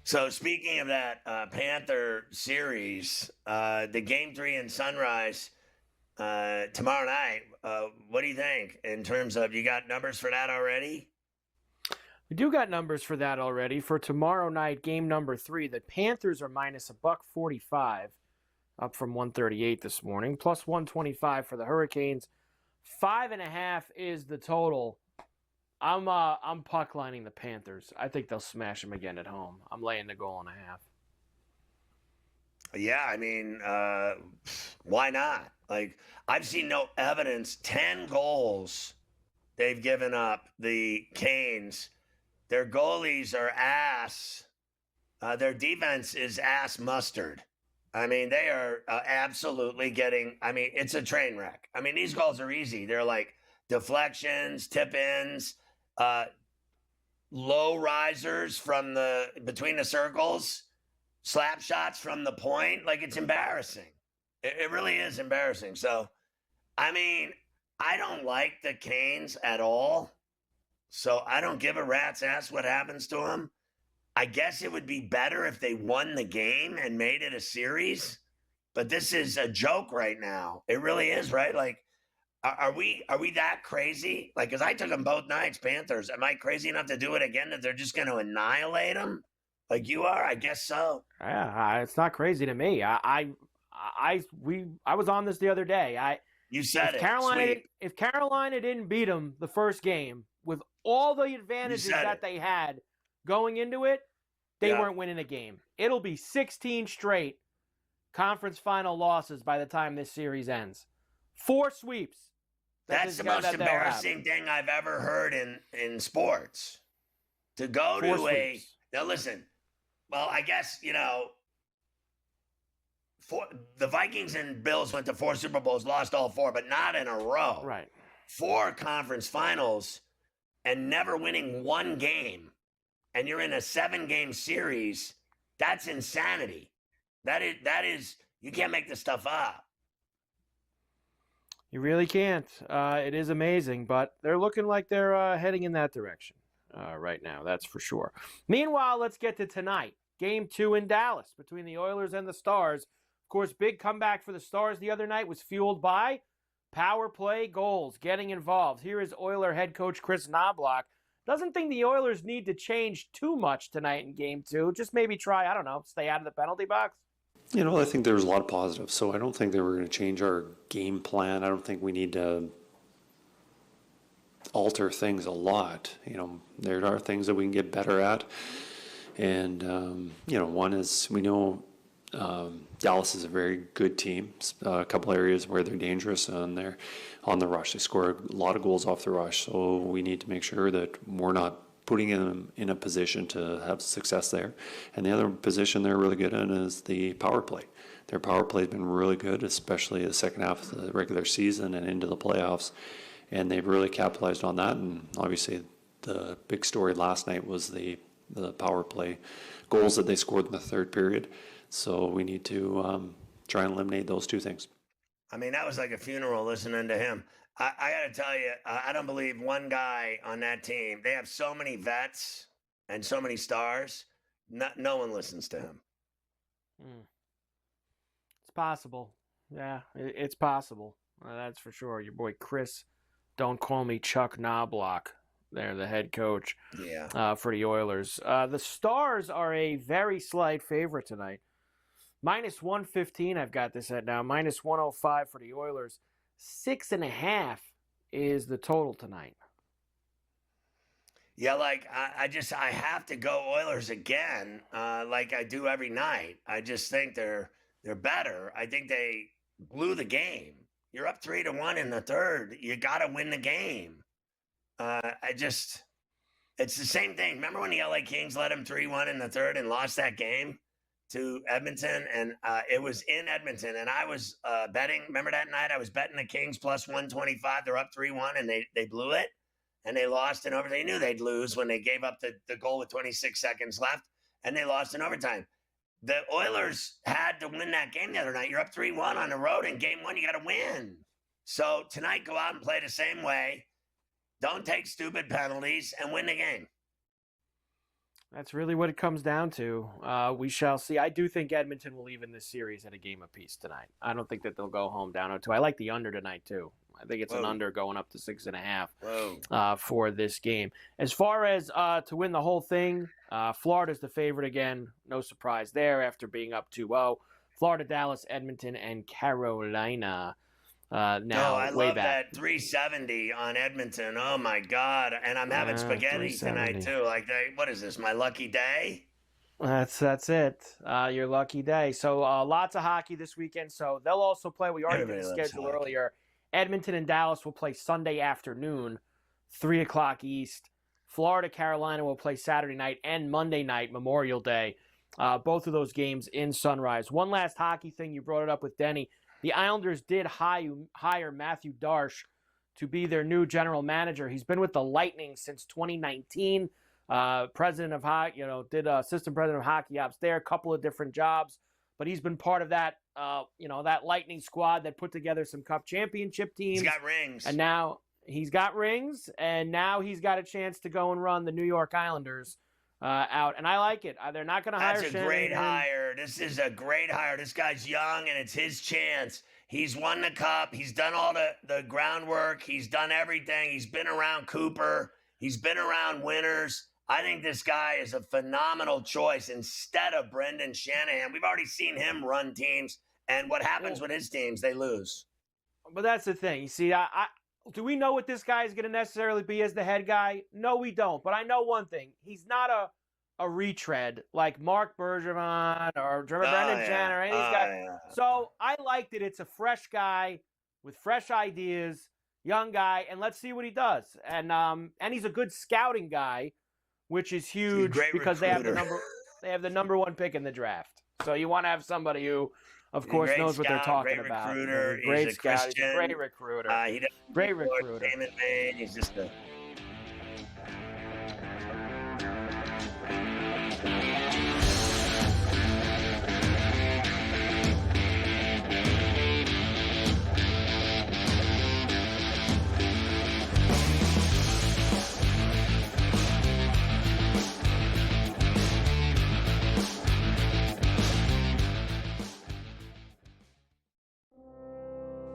So speaking of that Panther series, the Game 3 in Sunrise tomorrow night, what do you think in terms of, you got numbers for that already? We do got numbers for that already. For tomorrow night, game number 3, the Panthers are minus $1.45, up from 138 this morning, plus 125 for the Hurricanes. 5.5 is the total. I'm puck lining the Panthers. I think they'll smash them again at home. I'm laying the 1.5 goals. Yeah, I mean, why not? Like, I've seen no evidence. 10 goals they've given up, the Canes. Their goalies are ass. Their defense is ass mustard. I mean, they are absolutely getting, I mean, it's a train wreck. I mean, these goals are easy. They're like deflections, tip-ins, low risers from between the circles, slap shots from the point. Like, it's embarrassing. It really is embarrassing. So, I mean, I don't like the Canes at all. So I don't give a rat's ass what happens to them. I guess it would be better if they won the game and made it a series. But this is a joke right now. It really is, right? Like, Are we that crazy? Like, because I took them both nights, Panthers. Am I crazy enough to do it again, that they're just going to annihilate them? Like you are? I guess so. Yeah, it's not crazy to me. I was on this the other day. You said If Carolina didn't beat them the first game with all the advantages that they had going into it, they weren't winning a game. It'll be 16 straight conference final losses by the time this series ends. 4 sweeps. That's the most embarrassing thing I've ever heard in sports. To go to now listen, well, I guess, the Vikings and Bills went to 4 Super Bowls, lost all 4, but not in a row. Right. 4 conference finals and never winning 1 game. And you're in a 7-game series. That's insanity. That is, you can't make this stuff up. You really can't. It is amazing, but they're looking like they're heading in that direction right now. That's for sure. Meanwhile, let's get to tonight. Game 2 in Dallas between the Oilers and the Stars. Of course, big comeback for the Stars the other night was fueled by power play goals, getting involved. Here is Oiler head coach Chris Knobloch. Doesn't think the Oilers need to change too much tonight in Game 2. Just maybe try, stay out of the penalty box. I think there's a lot of positives, so I don't think that we're going to change our game plan. I don't think we need to alter things a lot. There are things that we can get better at. And, one is we know Dallas is a very good team. A couple areas where they're dangerous and they're on the rush. They score a lot of goals off the rush, so we need to make sure that we're not putting them in a position to have success there. And the other position they're really good in is the power play. Their power play has been really good, especially the second half of the regular season and into the playoffs. And they've really capitalized on that. And obviously the big story last night was the power play goals that they scored in the third period. So we need to try and eliminate those two things. I mean, that was like a funeral listening to him. I got to tell you, I don't believe one guy on that team. They have so many vets and so many stars. No one listens to him. It's possible. Yeah, it's possible. That's for sure. Your boy Chris, don't call me Chuck Knobloch. They're the head coach for the Oilers. The Stars are a very slight favorite tonight. -115, I've got this at now. -105 for the Oilers. 6.5 is the total tonight. Yeah, like I have to go Oilers again, like I do every night. I just think they're better. I think they blew the game. You're up 3-1 in the third. You got to win the game. It's the same thing. Remember when the LA Kings led them 3-1 in the third and lost that game to Edmonton? And it was in Edmonton. And I was betting. Remember that night? I was betting the Kings plus 125. They're up 3-1 and they blew it. And they lost in overtime. They knew they'd lose when they gave up the goal with 26 seconds left. And they lost in overtime. The Oilers had to win that game the other night. You're up 3-1 on the road. In game one, you got to win. So tonight, go out and play the same way. Don't take stupid penalties and win the game. That's really what it comes down to. We shall see. I do think Edmonton will even this series at a game apiece tonight. I don't think that they'll go home down 0-2. I like the under tonight, too. I think it's an under going up to 6.5 for this game. As far as to win the whole thing, Florida's the favorite again. No surprise there after being up 2-0. Florida, Dallas, Edmonton, and Carolina. I love that 370 on Edmonton. Oh my God! And I'm having spaghetti tonight too. Like, what is this? My lucky day? That's it. Your lucky day. So lots of hockey this weekend. So they'll also play. We already did the schedule earlier. Edmonton and Dallas will play Sunday afternoon, 3:00 East. Florida, Carolina will play Saturday night and Monday night, Memorial Day. Both of those games in Sunrise. One last hockey thing. You brought it up with Denny. The Islanders did hire Matthew Darsh to be their new general manager. He's been with the Lightning since 2019. President of hockey, did assistant president of hockey ops there, a couple of different jobs, but he's been part of that, that Lightning squad that put together some Cup championship teams. He's got rings, and now he's got rings, and now he's got a chance to go and run the New York Islanders out, and I like it. They're not going to hire. That's a great hire. This is a great hire. This guy's young, and it's his chance. He's won the Cup. He's done all the groundwork. He's done everything. He's been around Cooper. He's been around winners. I think this guy is a phenomenal choice instead of Brendan Shanahan. We've already seen him run teams, and what happens with his teams, they lose. But that's the thing. You see, do we know what this guy is going to necessarily be as the head guy? No, we don't. But I know one thing. He's not a retread like Mark Bergevin or Brendan Shanahan or any of these guys. Yeah. So I liked it. It's a fresh guy with fresh ideas, young guy, and let's see what he does. And he's a good scouting guy, which is huge because they have the number one pick in the draft. So you want to have somebody who, of course, knows what they're talking about. Great scout. He's a great recruiter. Great recruiter. He's just a...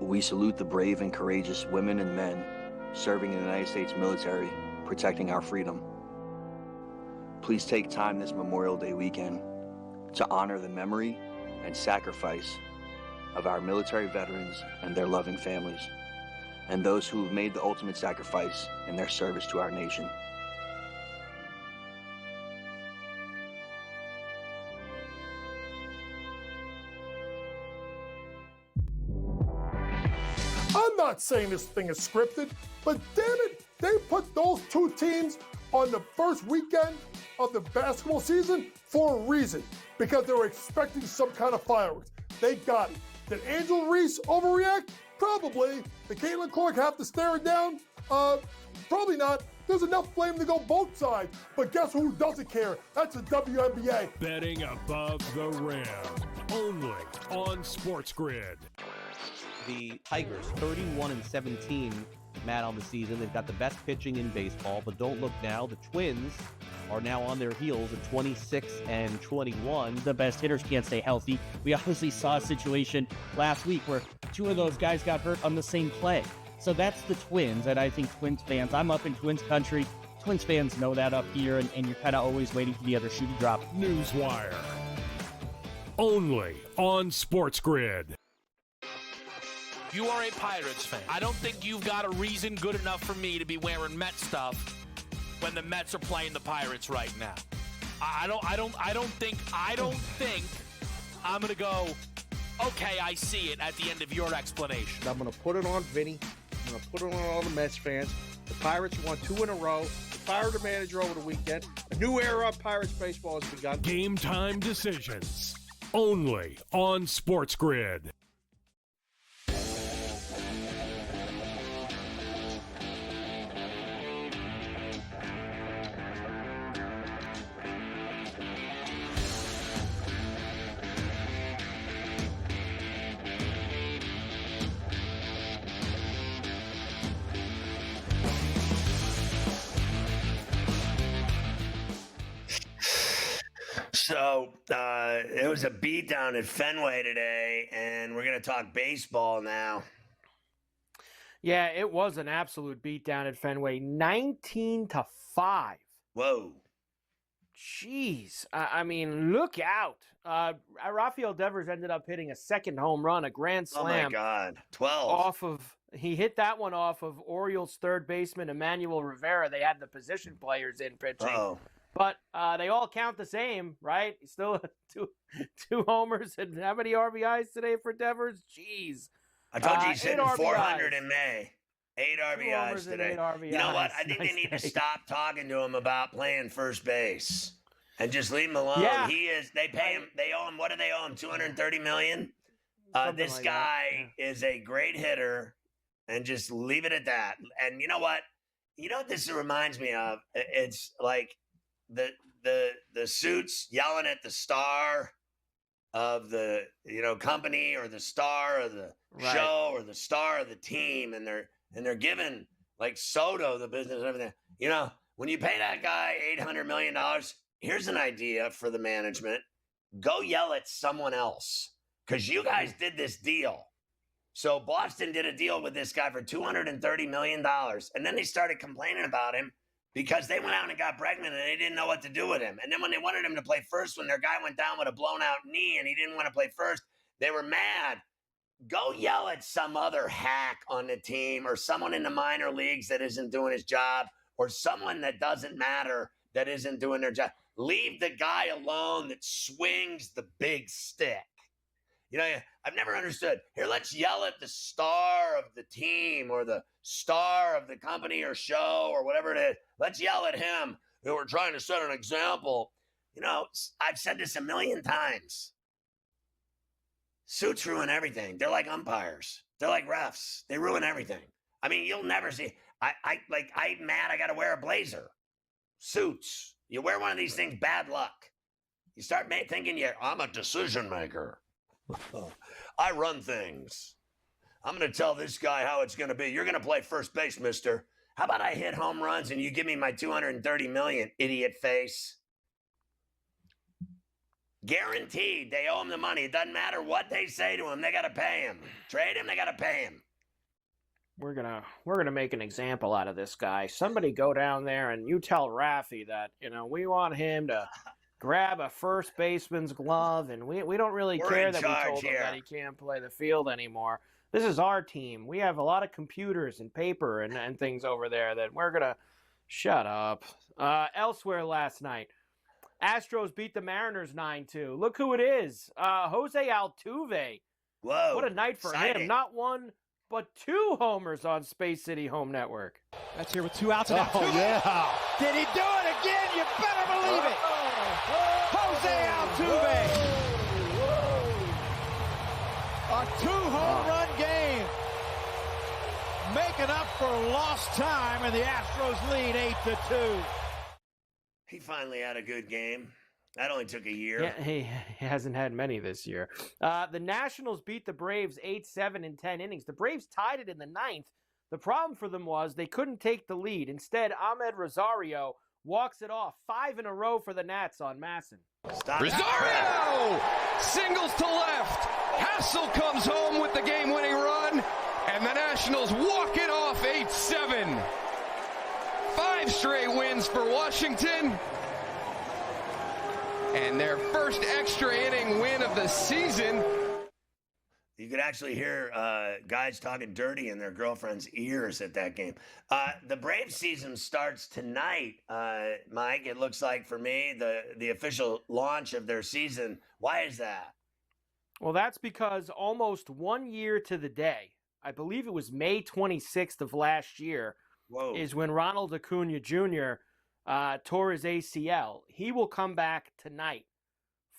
We salute the brave and courageous women and men serving in the United States military, protecting our freedom. Please take time this Memorial Day weekend to honor the memory and sacrifice of our military veterans and their loving families, and those who have made the ultimate sacrifice in their service to our nation. not saying this thing is scripted, but damn it, they put those two teams on the first weekend of the basketball season for a reason, because they were expecting some kind of fireworks. They got it. Did Angel Reese overreact? Probably. Did Caitlin Clark have to stare it down? Probably not. There's enough blame to go both sides. But guess who doesn't care? That's the WNBA. Betting above the rim. Only on SportsGrid. The Tigers, 31-17, Matt, on the season. They've got the best pitching in baseball, but don't look now. The Twins are now on their heels at 26-21. The best hitters can't stay healthy. We obviously saw a situation last week where two of those guys got hurt on the same play. So that's the Twins, and I think Twins fans, I'm up in Twins country. Twins fans know that up here, and you're kind of always waiting for the other shoe to drop. Newswire. Only on SportsGrid. You are a Pirates fan. I don't think you've got a reason good enough for me to be wearing Met stuff when the Mets are playing the Pirates right now. I don't think I'm gonna go, okay, I see it at the end of your explanation. I'm going to put it on Vinny. I'm going to put it on all the Mets fans. The Pirates won 2 in a row. They fired the manager over the weekend. A new era of Pirates baseball has begun. Game time decisions. Only on SportsGrid. So it was a beatdown at Fenway today, and we're going to talk baseball now. Yeah, it was an absolute beatdown at Fenway, 19-5. Whoa. Jeez. I mean, look out. Rafael Devers ended up hitting a second home run, a grand slam. Oh, my God. 12. He hit that one off of Orioles third baseman Emmanuel Rivera. They had the position players in pitching. Oh. But they all count the same, right? Still two homers and how many RBIs today for Devers? Jeez. I told you he's hitting 400 in May. 8 RBIs today. 8 RBIs. You know what? I think they need to stop talking to him about playing first base and just leave him alone. Yeah. They pay him, they owe him, what do they owe him? $230 million? This like guy is a great hitter, and just leave it at that. And you know what? You know what this reminds me of? It's like the suits yelling at the star of the company, or the star of the show, or the star of the team, and they're giving like Soto the business and everything. You know, when you pay that guy $800 million, here's an idea for the management: go yell at someone else, because you guys did this deal. So Boston did a deal with this guy for $230 million, and then they started complaining about him because they went out and got Bregman, and they didn't know what to do with him. And then when they wanted him to play first, when their guy went down with a blown-out knee and he didn't want to play first, they were mad. Go yell at some other hack on the team, or someone in the minor leagues that isn't doing his job, or someone that doesn't matter that isn't doing their job. Leave the guy alone that swings the big stick. You know, I've never understood. Here, let's yell at the star of the team, or the star of the company or show, or whatever it is. Let's yell at him. We're trying to set an example. You know, I've said this a million times. Suits ruin everything. They're like umpires. They're like refs. They ruin everything. I mean, you'll never see. I'm mad. I got to wear a blazer. Suits. You wear one of these things, bad luck. You start thinking I'm a decision maker. I run things. I'm going to tell this guy how it's going to be. You're going to play first base, mister. How about I hit home runs and you give me my $230 million, idiot face? Guaranteed. They owe him the money. It doesn't matter what they say to him. They got to pay him. Trade him. They got to pay him. We're gonna make an example out of this guy. Somebody go down there and you tell Raffy that, we want him to grab a first baseman's glove, and we don't really care that we told him that he can't play the field anymore. This is our team. We have a lot of computers and paper and things over there that we're going to shut up. Elsewhere last night, Astros beat the Mariners 9-2. Look who it is. Jose Altuve. Whoa. What a night for him. Not one, but 2 homers on Space City Home Network. That's here with 2 outs. And oh, yeah. Did he do it again? You better believe it. Jose Altuve. A 2-home run game. Making up for lost time, and the Astros lead 8-2. He finally had a good game. That only took a year. Yeah, he hasn't had many this year. The Nationals beat the Braves 8-7 in 10 innings. The Braves tied it in the 9th. The problem for them was they couldn't take the lead. Instead, Ahmed Rosario walks it off. 5 in a row for the Nats on Masson. Rosario singles to left. Hassel comes home with the game-winning run, and the Nationals walk it off 8-7. 5 straight wins for Washington, and their first extra inning win of the season. You could actually hear guys talking dirty in their girlfriend's ears at that game. The Braves season starts tonight, Mike. It looks like for me the official launch of their season. Why is that? Well, that's because almost 1 year to the day, I believe it was May 26th of last year, is when Ronald Acuna Jr. Tore his ACL. He will come back tonight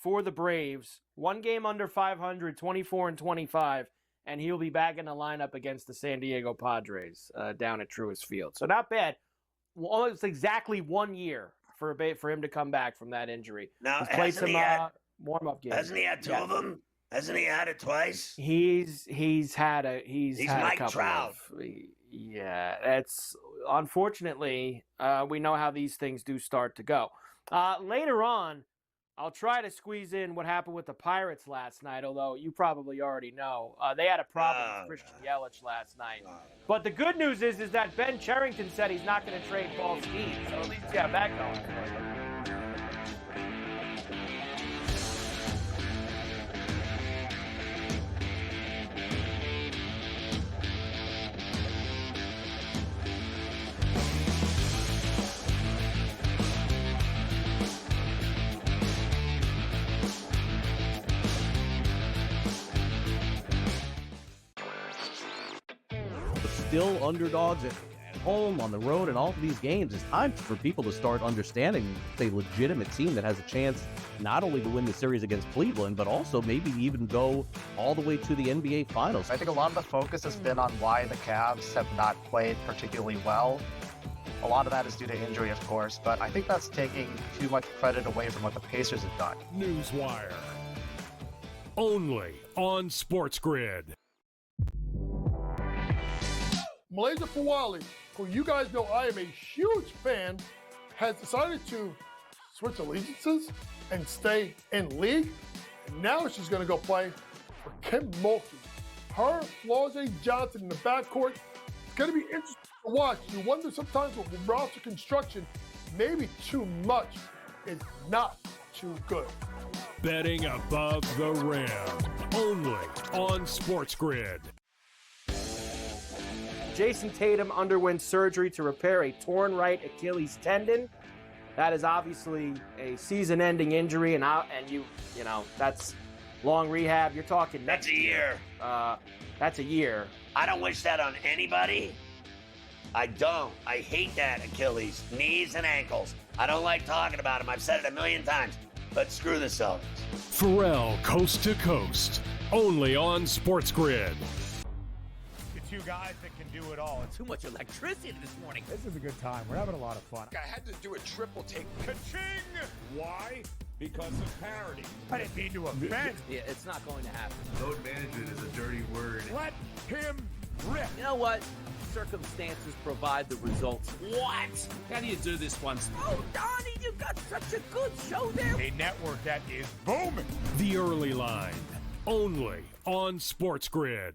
for the Braves. 1 game under 500, 24-25, and he'll be back in the lineup against the San Diego Padres down at Truist Field. So not bad. Almost exactly 1 year for him to come back from that injury. Now, he's played some warm-up games. Hasn't he had 2 of them? Hasn't he had it twice? He's had had Mike a couple Trout. Yeah, that's unfortunately we know how these things do start to go. Later on, I'll try to squeeze in what happened with the Pirates last night, although you probably already know. They had a problem with Christian Yelich last night. But the good news is that Ben Cherington said he's not going to trade Paul Skeens, so at least you have that going for you. Still underdogs at home, on the road, and all of these games. It's time for people to start understanding it's a legitimate team that has a chance not only to win the series against Cleveland, but also maybe even go all the way to the NBA Finals. I think a lot of the focus has been on why the Cavs have not played particularly well. A lot of that is due to injury, of course, but I think that's taking too much credit away from what the Pacers have done. Newswire. Only on SportsGrid. Malaysia Fawali, who you guys know I am a huge fan, has decided to switch allegiances and stay in league. And now she's going to go play for Kim Mulkey. Her, Flau'jae Johnson in the backcourt. It's going to be interesting to watch. You wonder sometimes with roster construction, maybe too much is not too good. Betting above the rim. Only on SportsGrid. Jason Tatum underwent surgery to repair a torn right Achilles tendon. That is obviously a season-ending injury, and you know that's long rehab. You're talking that's a year. That's a year. I don't wish that on anybody. I don't. I hate that Achilles, knees and ankles. I don't like talking about them. I've said it a million times. But screw the Celtics. Ferrall coast to coast. Only on SportsGrid. Two guys that can do it all. Too much electricity this morning. This is a good time. We're having a lot of fun. I had to do a triple take. Ka-ching! Why? Because of parity. I didn't mean to offend. Yeah, it's not going to happen. Load management is a dirty word. Let him rip. You know what? Circumstances provide the results. What? How do you do this once? Oh, Donnie, you got such a good show there. A network that is booming. The Early Line. Only on SportsGrid.